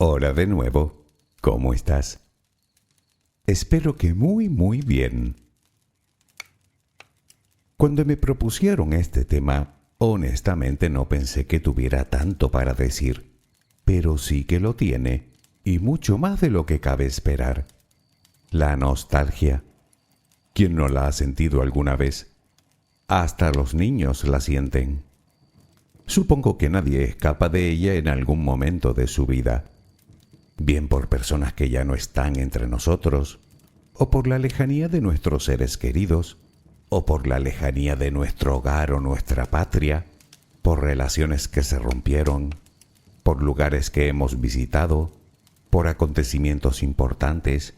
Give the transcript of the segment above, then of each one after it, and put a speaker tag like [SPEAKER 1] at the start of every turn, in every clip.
[SPEAKER 1] Hola de nuevo, ¿cómo estás? Espero que muy bien. Cuando me propusieron este tema, honestamente no pensé que tuviera tanto para decir, pero sí que lo tiene, y mucho más de lo que cabe esperar. La nostalgia. ¿Quién no la ha sentido alguna vez? Hasta los niños la sienten. Supongo que nadie escapa de ella en algún momento de su vida. Bien por personas que ya no están entre nosotros, o por la lejanía de nuestros seres queridos, o por la lejanía de nuestro hogar o nuestra patria, por relaciones que se rompieron, por lugares que hemos visitado, por acontecimientos importantes,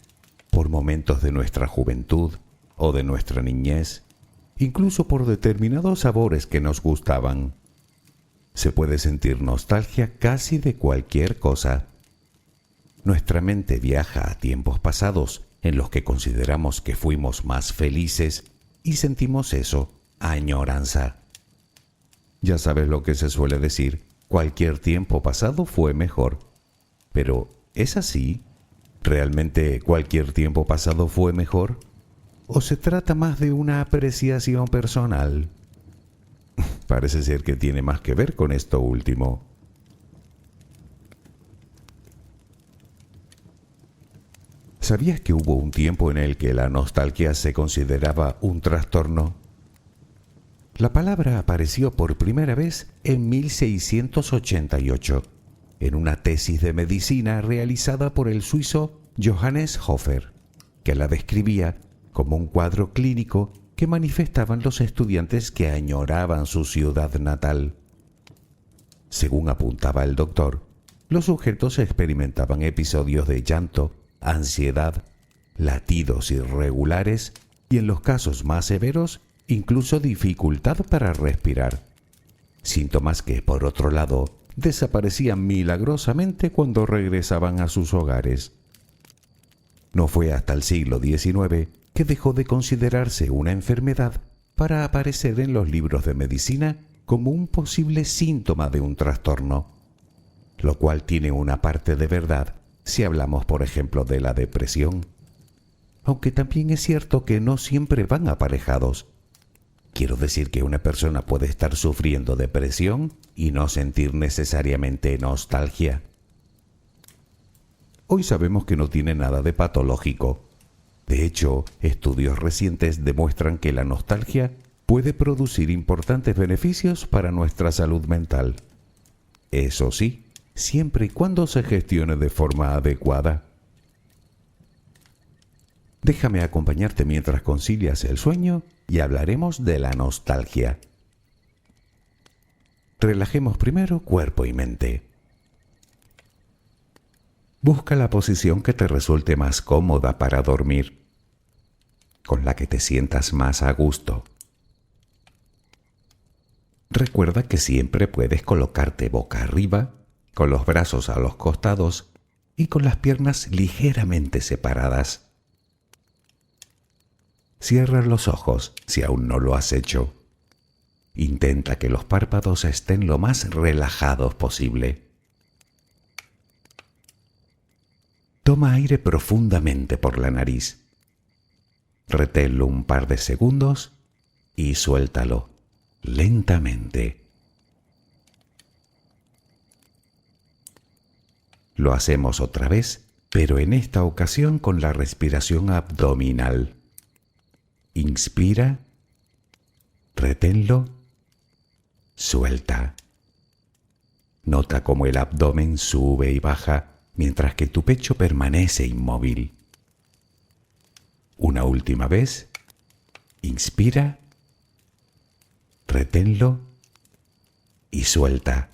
[SPEAKER 1] por momentos de nuestra juventud o de nuestra niñez, incluso por determinados sabores que nos gustaban. Se puede sentir nostalgia casi de cualquier cosa. Nuestra mente viaja a tiempos pasados en los que consideramos que fuimos más felices y sentimos eso, añoranza. Ya sabes lo que se suele decir, cualquier tiempo pasado fue mejor. Pero, ¿es así? ¿Realmente cualquier tiempo pasado fue mejor? ¿O se trata más de una apreciación personal? Parece ser que tiene más que ver con esto último. ¿Sabías que hubo un tiempo en el que la nostalgia se consideraba un trastorno? La palabra apareció por primera vez en 1688, en una tesis de medicina realizada por el suizo Johannes Hofer, que la describía como un cuadro clínico que manifestaban los estudiantes que añoraban su ciudad natal. Según apuntaba el doctor, los sujetos experimentaban episodios de llanto, ansiedad, latidos irregulares y, en los casos más severos, incluso dificultad para respirar. Síntomas que, por otro lado, desaparecían milagrosamente cuando regresaban a sus hogares. No fue hasta el siglo XIX que dejó de considerarse una enfermedad para aparecer en los libros de medicina como un posible síntoma de un trastorno, lo cual tiene una parte de verdad si hablamos, por ejemplo, de la depresión. Aunque también es cierto que no siempre van aparejados. Quiero decir que una persona puede estar sufriendo depresión y no sentir necesariamente nostalgia. Hoy sabemos que no tiene nada de patológico. De hecho, estudios recientes demuestran que la nostalgia puede producir importantes beneficios para nuestra salud mental. Eso sí, siempre y cuando se gestione de forma adecuada. Déjame acompañarte mientras concilias el sueño y hablaremos de la nostalgia. Relajemos primero cuerpo y mente. Busca la posición que te resulte más cómoda para dormir, con la que te sientas más a gusto. Recuerda que siempre puedes colocarte boca arriba, con los brazos a los costados y con las piernas ligeramente separadas. Cierra los ojos si aún no lo has hecho. Intenta que los párpados estén lo más relajados posible. Toma aire profundamente por la nariz. Reténlo un par de segundos y suéltalo lentamente. Lo hacemos otra vez, pero en esta ocasión con la respiración abdominal. Inspira, reténlo, suelta. Nota cómo el abdomen sube y baja mientras que tu pecho permanece inmóvil. Una última vez, inspira, reténlo y suelta.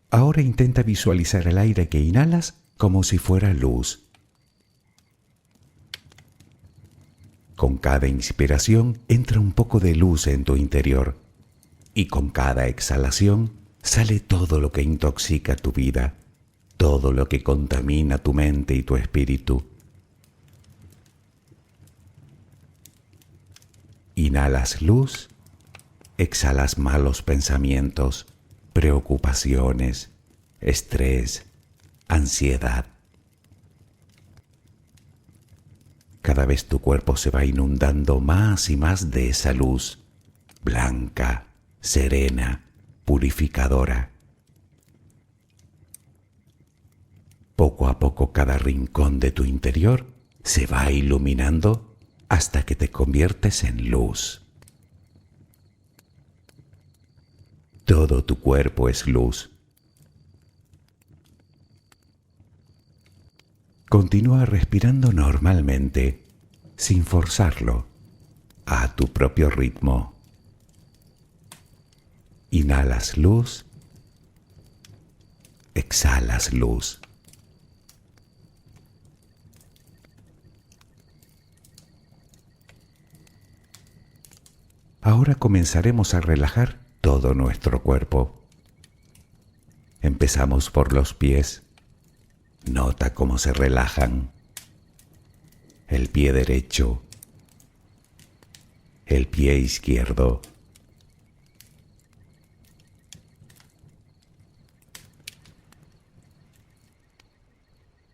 [SPEAKER 1] Ahora intenta visualizar el aire que inhalas como si fuera luz. Con cada inspiración entra un poco de luz en tu interior y con cada exhalación sale todo lo que intoxica tu vida, todo lo que contamina tu mente y tu espíritu. Inhalas luz, exhalas malos pensamientos, preocupaciones, estrés, ansiedad. Cada vez tu cuerpo se va inundando más y más de esa luz, blanca, serena, purificadora. Poco a poco cada rincón de tu interior se va iluminando hasta que te conviertes en luz. Todo tu cuerpo es luz. Continúa respirando normalmente, sin forzarlo, a tu propio ritmo. Inhalas luz, exhalas luz. Ahora comenzaremos a relajar todo nuestro cuerpo. Empezamos por los pies. Nota cómo se relajan. El pie derecho, el pie izquierdo.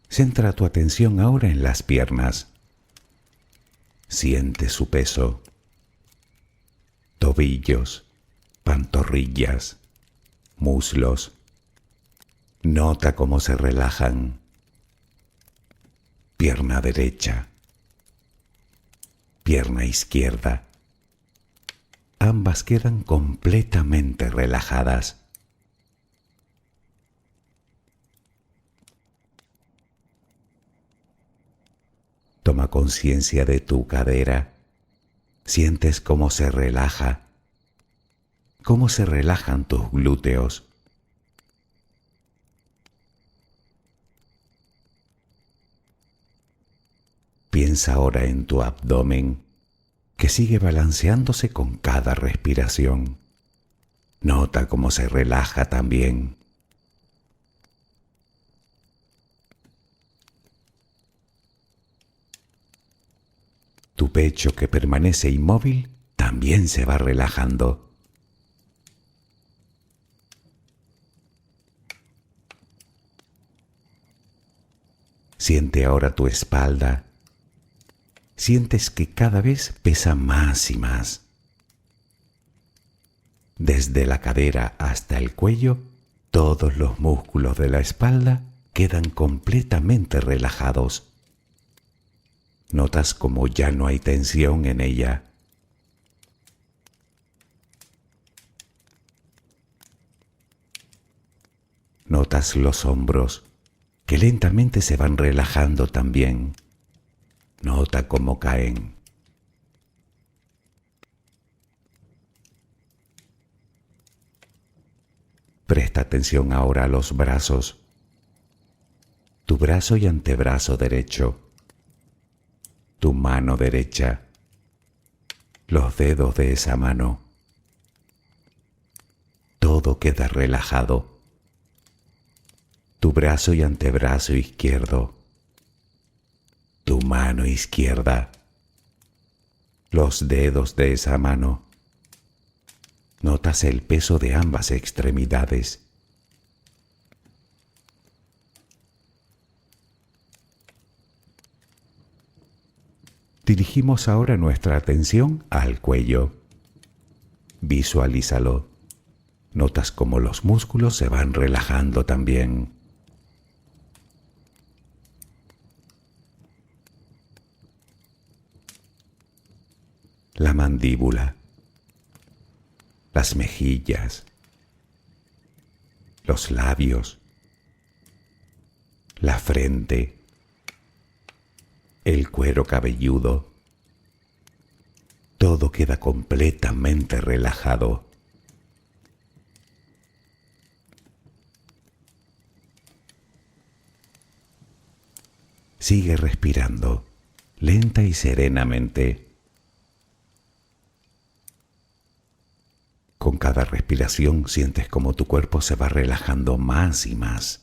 [SPEAKER 1] Centra tu atención ahora en las piernas. Siente su peso. Tobillos, pantorrillas, muslos. Nota cómo se relajan. Pierna derecha, pierna izquierda. Ambas quedan completamente relajadas. Toma conciencia de tu cadera. Sientes cómo se relaja, cómo se relajan tus glúteos. Piensa ahora en tu abdomen, que sigue balanceándose con cada respiración. Nota cómo se relaja también. Tu pecho, que permanece inmóvil, también se va relajando. Siente ahora tu espalda. Sientes que cada vez pesa más y más. Desde la cadera hasta el cuello, todos los músculos de la espalda quedan completamente relajados. Notas como ya no hay tensión en ella. Notas los hombros, que lentamente se van relajando también. Nota cómo caen. Presta atención ahora a los brazos. Tu brazo y antebrazo derecho. Tu mano derecha. Los dedos de esa mano. Todo queda relajado. Tu brazo y antebrazo izquierdo. Tu mano izquierda. Los dedos de esa mano. Notas el peso de ambas extremidades. Dirigimos ahora nuestra atención al cuello. Visualízalo. Notas cómo los músculos se van relajando también. La mandíbula, las mejillas, los labios, la frente, el cuero cabelludo. Todo queda completamente relajado. Sigue respirando, lenta y serenamente. Con cada respiración sientes como tu cuerpo se va relajando más y más.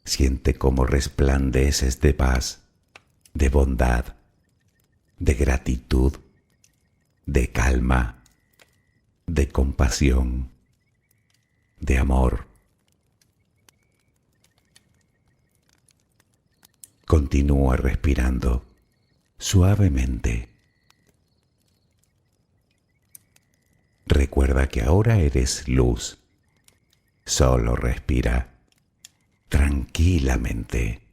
[SPEAKER 1] Siente cómo resplandeces de paz, de bondad, de gratitud, de calma, de compasión, de amor. Continúa respirando suavemente. Recuerda que ahora eres luz. Solo respira tranquilamente.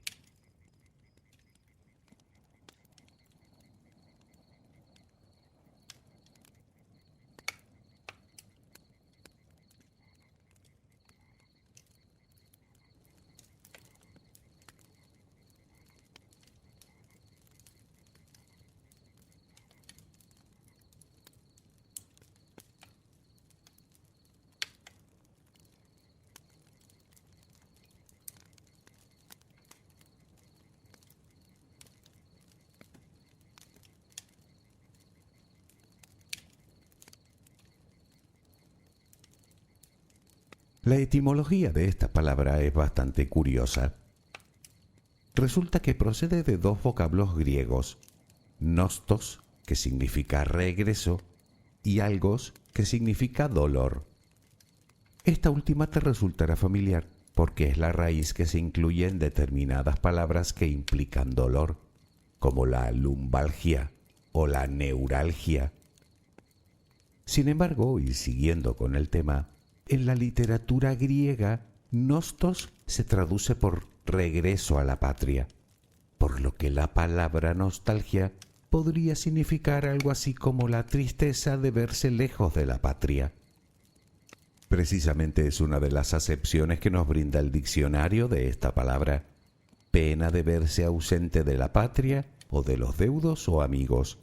[SPEAKER 1] La etimología de esta palabra es bastante curiosa. Resulta que procede de dos vocablos griegos, nostos, que significa regreso, y algos, que significa dolor. Esta última te resultará familiar porque es la raíz que se incluye en determinadas palabras que implican dolor, como la lumbalgia o la neuralgia. Sin embargo, y siguiendo con el tema, en la literatura griega, nostos se traduce por regreso a la patria, por lo que la palabra nostalgia podría significar algo así como la tristeza de verse lejos de la patria. Precisamente es una de las acepciones que nos brinda el diccionario de esta palabra, pena de verse ausente de la patria o de los deudos o amigos.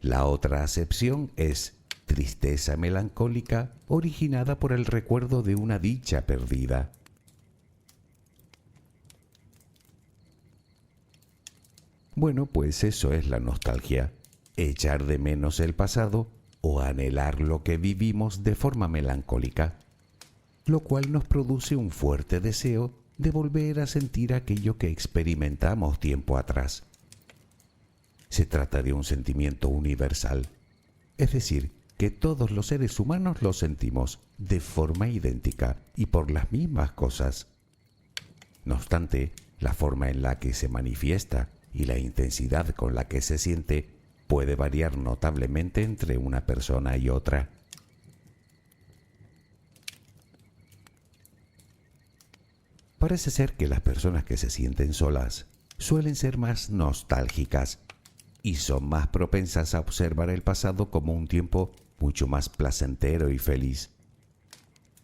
[SPEAKER 1] La otra acepción es tristeza melancólica originada por el recuerdo de una dicha perdida. Bueno, pues eso es la nostalgia, echar de menos el pasado o anhelar lo que vivimos de forma melancólica, lo cual nos produce un fuerte deseo de volver a sentir aquello que experimentamos tiempo atrás. Se trata de un sentimiento universal, es decir, que todos los seres humanos lo sentimos de forma idéntica y por las mismas cosas. No obstante, la forma en la que se manifiesta y la intensidad con la que se siente puede variar notablemente entre una persona y otra. Parece ser que las personas que se sienten solas suelen ser más nostálgicas y son más propensas a observar el pasado como un tiempo mucho más placentero y feliz.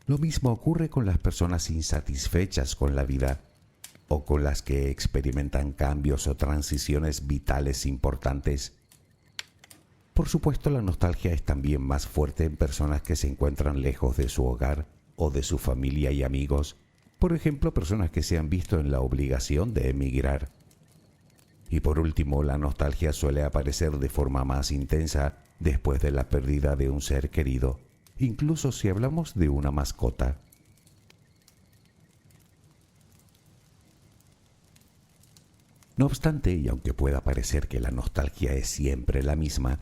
[SPEAKER 1] Lo mismo ocurre con las personas insatisfechas con la vida o con las que experimentan cambios o transiciones vitales importantes. Por supuesto, la nostalgia es también más fuerte en personas que se encuentran lejos de su hogar o de su familia y amigos, por ejemplo, personas que se han visto en la obligación de emigrar. Y por último, la nostalgia suele aparecer de forma más intensa después de la pérdida de un ser querido, incluso si hablamos de una mascota. No obstante, y aunque pueda parecer que la nostalgia es siempre la misma,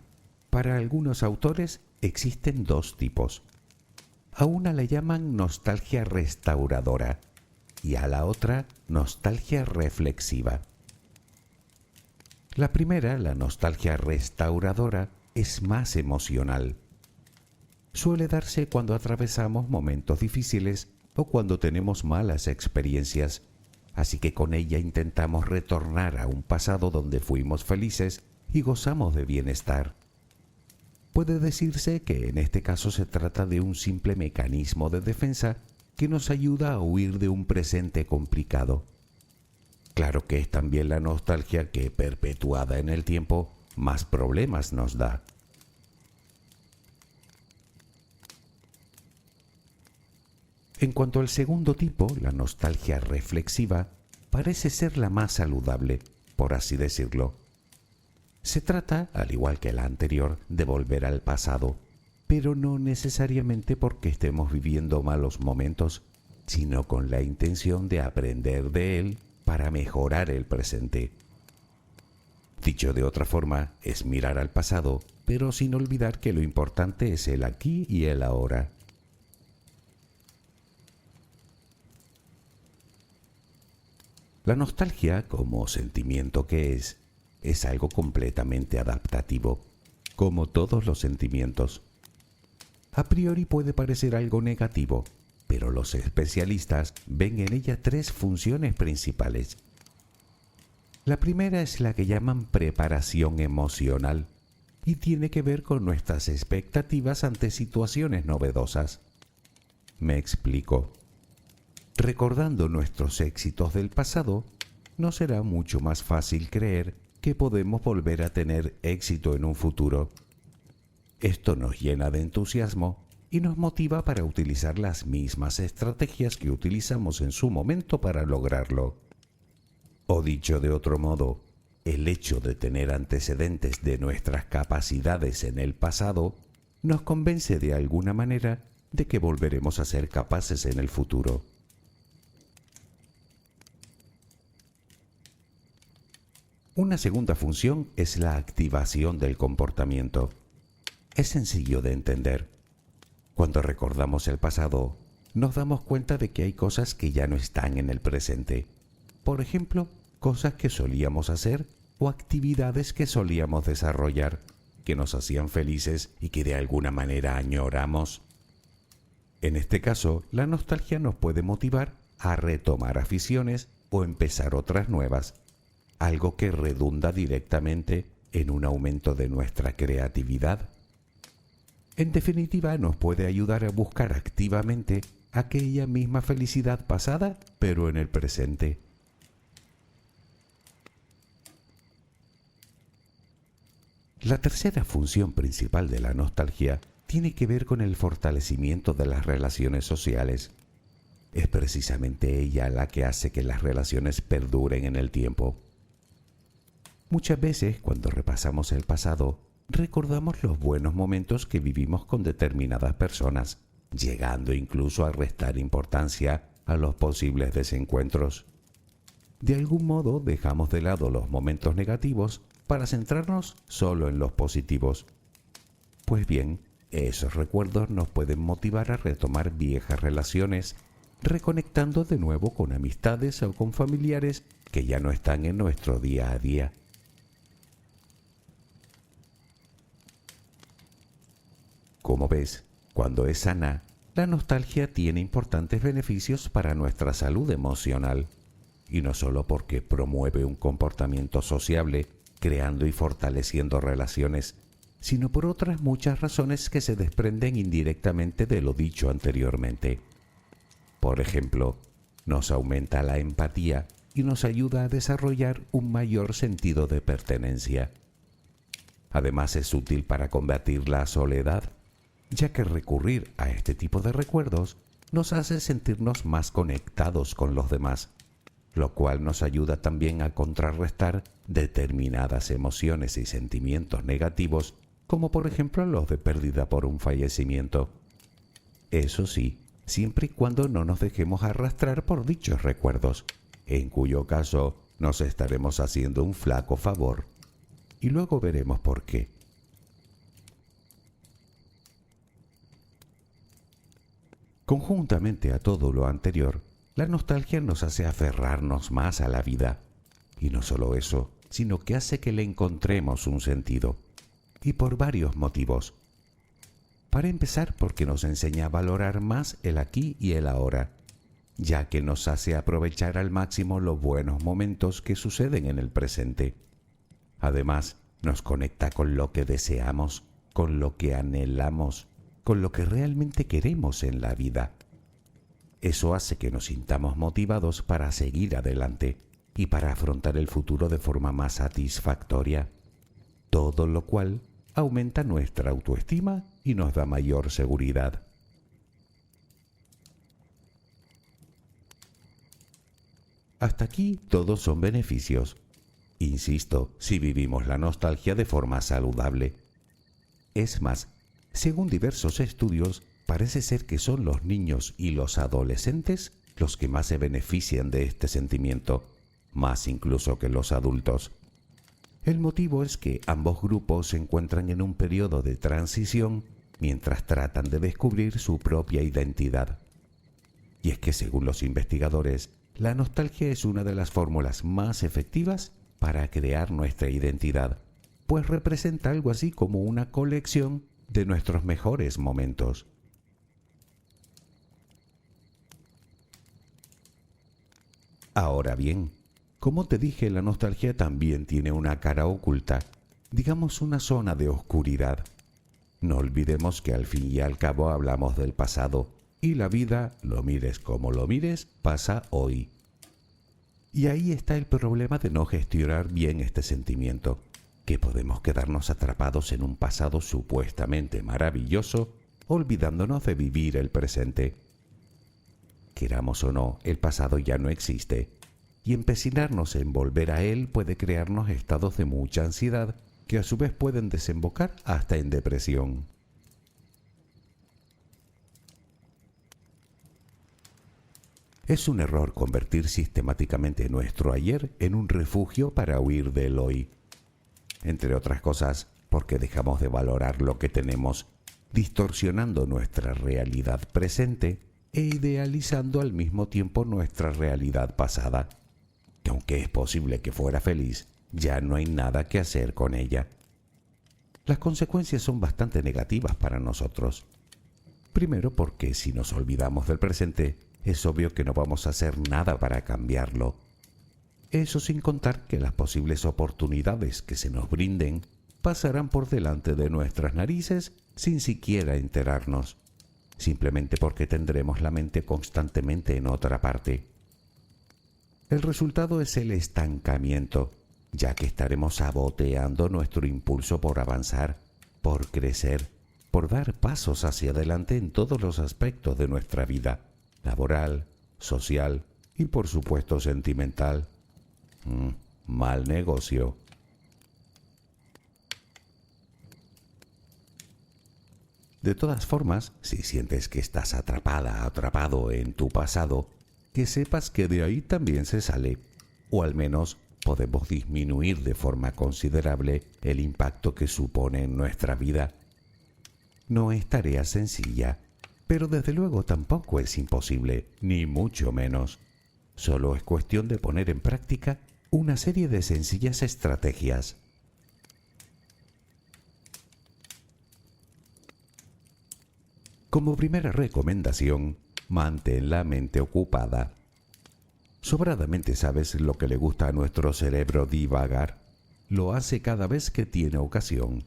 [SPEAKER 1] para algunos autores existen dos tipos. A una la llaman nostalgia restauradora y a la otra nostalgia reflexiva. La primera, la nostalgia restauradora, es más emocional. Suele darse cuando atravesamos momentos difíciles o cuando tenemos malas experiencias, así que con ella intentamos retornar a un pasado donde fuimos felices y gozamos de bienestar. Puede decirse que en este caso se trata de un simple mecanismo de defensa que nos ayuda a huir de un presente complicado. Claro que es también la nostalgia que, perpetuada en el tiempo, más problemas nos da. En cuanto al segundo tipo, la nostalgia reflexiva, parece ser la más saludable, por así decirlo. Se trata, al igual que la anterior, de volver al pasado, pero no necesariamente porque estemos viviendo malos momentos, sino con la intención de aprender de él para mejorar el presente. Dicho de otra forma, es mirar al pasado, pero sin olvidar que lo importante es el aquí y el ahora. La nostalgia, como sentimiento que es algo completamente adaptativo, como todos los sentimientos. A priori puede parecer algo negativo, pero los especialistas ven en ella tres funciones principales. La primera es la que llaman preparación emocional y tiene que ver con nuestras expectativas ante situaciones novedosas. Me explico. Recordando nuestros éxitos del pasado, nos será mucho más fácil creer que podemos volver a tener éxito en un futuro. Esto nos llena de entusiasmo y nos motiva para utilizar las mismas estrategias que utilizamos en su momento para lograrlo. O dicho de otro modo, el hecho de tener antecedentes de nuestras capacidades en el pasado nos convence de alguna manera de que volveremos a ser capaces en el futuro. Una segunda función es la activación del comportamiento. Es sencillo de entender. Cuando recordamos el pasado, nos damos cuenta de que hay cosas que ya no están en el presente. Por ejemplo, cosas que solíamos hacer o actividades que solíamos desarrollar, que nos hacían felices y que de alguna manera añoramos. En este caso, la nostalgia nos puede motivar a retomar aficiones o empezar otras nuevas, algo que redunda directamente en un aumento de nuestra creatividad. En definitiva, nos puede ayudar a buscar activamente aquella misma felicidad pasada, pero en el presente. La tercera función principal de la nostalgia tiene que ver con el fortalecimiento de las relaciones sociales. Es precisamente ella la que hace que las relaciones perduren en el tiempo. Muchas veces, cuando repasamos el pasado, recordamos los buenos momentos que vivimos con determinadas personas, llegando incluso a restar importancia a los posibles desencuentros. De algún modo dejamos de lado los momentos negativos para centrarnos solo en los positivos. Pues bien, esos recuerdos nos pueden motivar a retomar viejas relaciones, reconectando de nuevo con amistades o con familiares que ya no están en nuestro día a día. Como ves, cuando es sana, la nostalgia tiene importantes beneficios para nuestra salud emocional, y no solo porque promueve un comportamiento sociable, creando y fortaleciendo relaciones, sino por otras muchas razones que se desprenden indirectamente de lo dicho anteriormente. Por ejemplo, nos aumenta la empatía y nos ayuda a desarrollar un mayor sentido de pertenencia. Además, es útil para combatir la soledad, ya que recurrir a este tipo de recuerdos nos hace sentirnos más conectados con los demás, lo cual nos ayuda también a contrarrestar determinadas emociones y sentimientos negativos, como por ejemplo los de pérdida por un fallecimiento. Eso sí, siempre y cuando no nos dejemos arrastrar por dichos recuerdos, en cuyo caso nos estaremos haciendo un flaco favor. Y luego veremos por qué. Conjuntamente a todo lo anterior, la nostalgia nos hace aferrarnos más a la vida. Y no solo eso, sino que hace que le encontremos un sentido. Y por varios motivos. Para empezar, porque nos enseña a valorar más el aquí y el ahora, ya que nos hace aprovechar al máximo los buenos momentos que suceden en el presente. Además, nos conecta con lo que deseamos, con lo que anhelamos, con lo que realmente queremos en la vida. Eso hace que nos sintamos motivados para seguir adelante y para afrontar el futuro de forma más satisfactoria, todo lo cual aumenta nuestra autoestima y nos da mayor seguridad. Hasta aquí todos son beneficios. Insisto, si vivimos la nostalgia de forma saludable. Es más, según diversos estudios, parece ser que son los niños y los adolescentes los que más se benefician de este sentimiento, más incluso que los adultos. El motivo es que ambos grupos se encuentran en un periodo de transición mientras tratan de descubrir su propia identidad. Y es que, según los investigadores, la nostalgia es una de las fórmulas más efectivas para crear nuestra identidad, pues representa algo así como una colección de nuestros mejores momentos. Ahora bien, como te dije, la nostalgia también tiene una cara oculta, digamos una zona de oscuridad. No olvidemos que al fin y al cabo hablamos del pasado, y la vida, lo mires como lo mires, pasa hoy. Y ahí está el problema de no gestionar bien este sentimiento, que podemos quedarnos atrapados en un pasado supuestamente maravilloso, olvidándonos de vivir el presente. Queramos o no, el pasado ya no existe, y empecinarnos en volver a él puede crearnos estados de mucha ansiedad que a su vez pueden desembocar hasta en depresión. Es un error convertir sistemáticamente nuestro ayer en un refugio para huir del hoy. Entre otras cosas, porque dejamos de valorar lo que tenemos, distorsionando nuestra realidad presente e idealizando al mismo tiempo nuestra realidad pasada, que aunque es posible que fuera feliz, ya no hay nada que hacer con ella. Las consecuencias son bastante negativas para nosotros. Primero, porque si nos olvidamos del presente, es obvio que no vamos a hacer nada para cambiarlo. Eso sin contar que las posibles oportunidades que se nos brinden pasarán por delante de nuestras narices sin siquiera enterarnos, simplemente porque tendremos la mente constantemente en otra parte. El resultado es el estancamiento, ya que estaremos saboteando nuestro impulso por avanzar, por crecer, por dar pasos hacia adelante en todos los aspectos de nuestra vida, laboral, social y por supuesto sentimental. Mal negocio. De todas formas, si sientes que estás atrapado en tu pasado, que sepas que de ahí también se sale, o al menos podemos disminuir de forma considerable el impacto que supone en nuestra vida. No es tarea sencilla, pero desde luego tampoco es imposible, ni mucho menos. Solo es cuestión de poner en práctica una serie de sencillas estrategias. Como primera recomendación, mantén la mente ocupada. Sobradamente sabes lo que le gusta a nuestro cerebro divagar. Lo hace cada vez que tiene ocasión.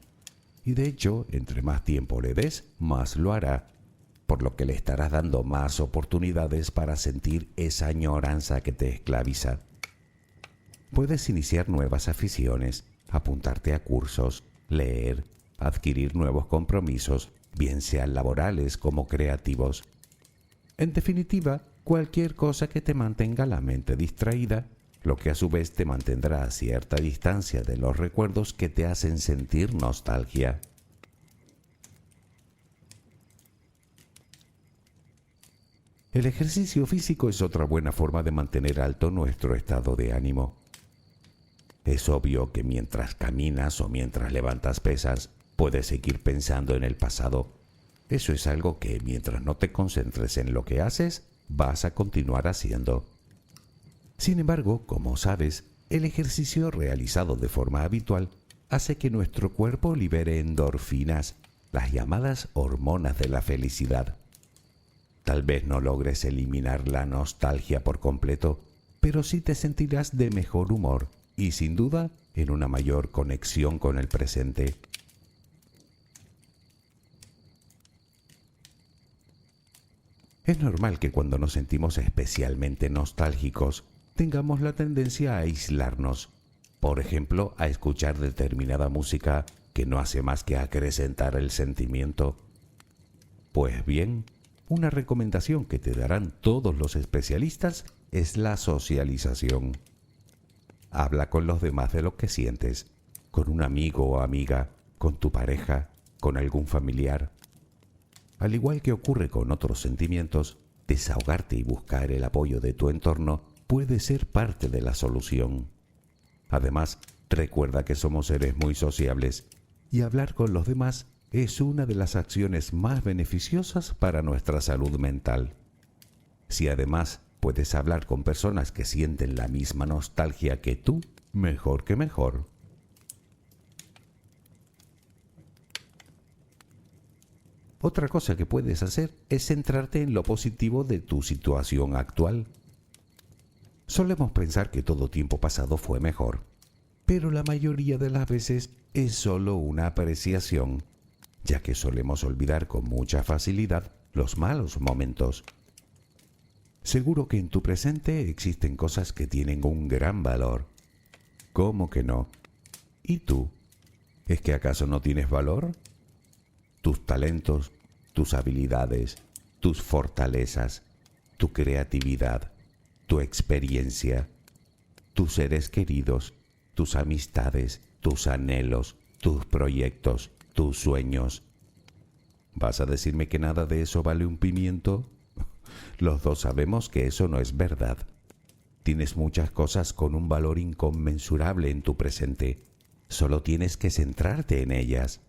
[SPEAKER 1] Y de hecho, entre más tiempo le des, más lo hará, por lo que le estarás dando más oportunidades para sentir esa añoranza que te esclaviza. Puedes iniciar nuevas aficiones, apuntarte a cursos, leer, adquirir nuevos compromisos, bien sean laborales como creativos. En definitiva, cualquier cosa que te mantenga la mente distraída, lo que a su vez te mantendrá a cierta distancia de los recuerdos que te hacen sentir nostalgia. El ejercicio físico es otra buena forma de mantener alto nuestro estado de ánimo. Es obvio que mientras caminas o mientras levantas pesas, puedes seguir pensando en el pasado. Eso es algo que mientras no te concentres en lo que haces, vas a continuar haciendo. Sin embargo, como sabes, el ejercicio realizado de forma habitual hace que nuestro cuerpo libere endorfinas, las llamadas hormonas de la felicidad. Tal vez no logres eliminar la nostalgia por completo, pero sí te sentirás de mejor humor y sin duda en una mayor conexión con el presente. Es normal que cuando nos sentimos especialmente nostálgicos tengamos la tendencia a aislarnos, por ejemplo, a escuchar determinada música que no hace más que acrecentar el sentimiento. Pues bien, una recomendación que te darán todos los especialistas es la socialización. Habla con los demás de lo que sientes, con un amigo o amiga, con tu pareja, con algún familiar. Al igual que ocurre con otros sentimientos, desahogarte y buscar el apoyo de tu entorno puede ser parte de la solución. Además, Recuerda que somos seres muy sociables y hablar con los demás es una de las acciones más beneficiosas para nuestra salud mental. Si además puedes hablar con personas que sienten la misma nostalgia que tú, mejor que mejor. Otra cosa que puedes hacer es centrarte en lo positivo de tu situación actual. Solemos pensar que todo tiempo pasado fue mejor, pero la mayoría de las veces es solo una apreciación, ya que solemos olvidar con mucha facilidad los malos momentos. Seguro que en tu presente existen cosas que tienen un gran valor. ¿Cómo que no? ¿Y tú? ¿Es que acaso no tienes valor? Tus talentos, tus habilidades, tus fortalezas, tu creatividad, tu experiencia, tus seres queridos, tus amistades, tus anhelos, tus proyectos, tus sueños. ¿Vas a decirme que nada de eso vale un pimiento? Los dos sabemos que eso no es verdad. Tienes muchas cosas con un valor inconmensurable en tu presente. Solo tienes que centrarte en ellas.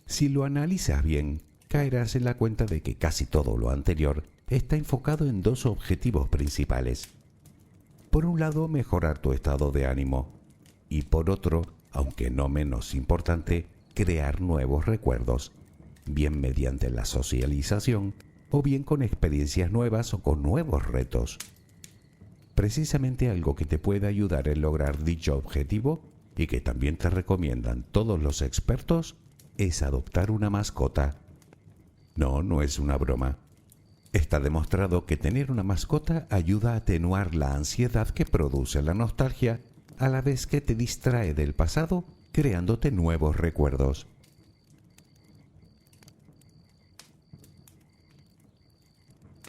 [SPEAKER 1] Si lo analizas bien, caerás en la cuenta de que casi todo lo anterior está enfocado en dos objetivos principales. Por un lado, mejorar tu estado de ánimo y por otro, aunque no menos importante, crear nuevos recuerdos, bien mediante la socialización o bien con experiencias nuevas o con nuevos retos. Precisamente algo que te puede ayudar en lograr dicho objetivo y que también te recomiendan todos los expertos es adoptar una mascota. No, no es una broma. Está demostrado que tener una mascota ayuda a atenuar la ansiedad que produce la nostalgia, a la vez que te distrae del pasado, creándote nuevos recuerdos.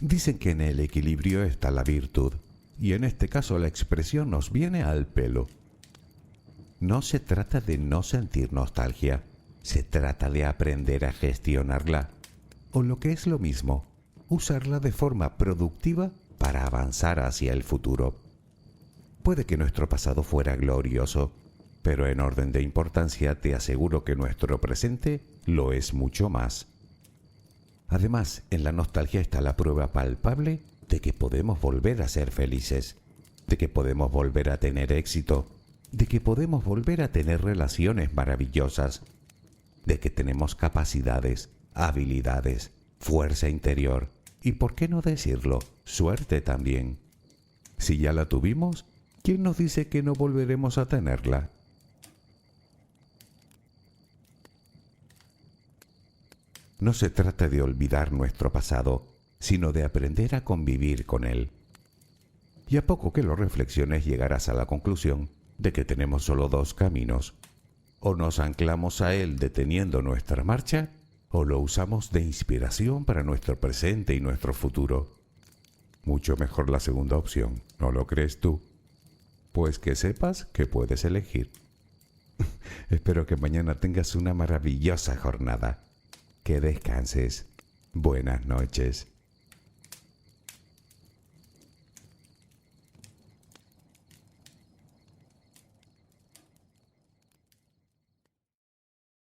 [SPEAKER 1] Dicen que en el equilibrio está la virtud, y en este caso la expresión nos viene al pelo. No se trata de no sentir nostalgia, se trata de aprender a gestionarla, o lo que es lo mismo, usarla de forma productiva para avanzar hacia el futuro. Puede que nuestro pasado fuera glorioso, pero en orden de importancia te aseguro que nuestro presente lo es mucho más. Además, en la nostalgia está la prueba palpable de que podemos volver a ser felices, de que podemos volver a tener éxito, de que podemos volver a tener relaciones maravillosas, de que tenemos capacidades, habilidades, fuerza interior y, por qué no decirlo, suerte también. Si ya la tuvimos, ¿quién nos dice que no volveremos a tenerla? No se trata de olvidar nuestro pasado, sino de aprender a convivir con él. Y a poco que lo reflexiones llegarás a la conclusión de que tenemos solo dos caminos. O nos anclamos a él deteniendo nuestra marcha, o lo usamos de inspiración para nuestro presente y nuestro futuro. Mucho mejor la segunda opción, ¿no lo crees tú? Pues que sepas que puedes elegir. Espero que mañana tengas una maravillosa jornada. Que descanses. Buenas noches.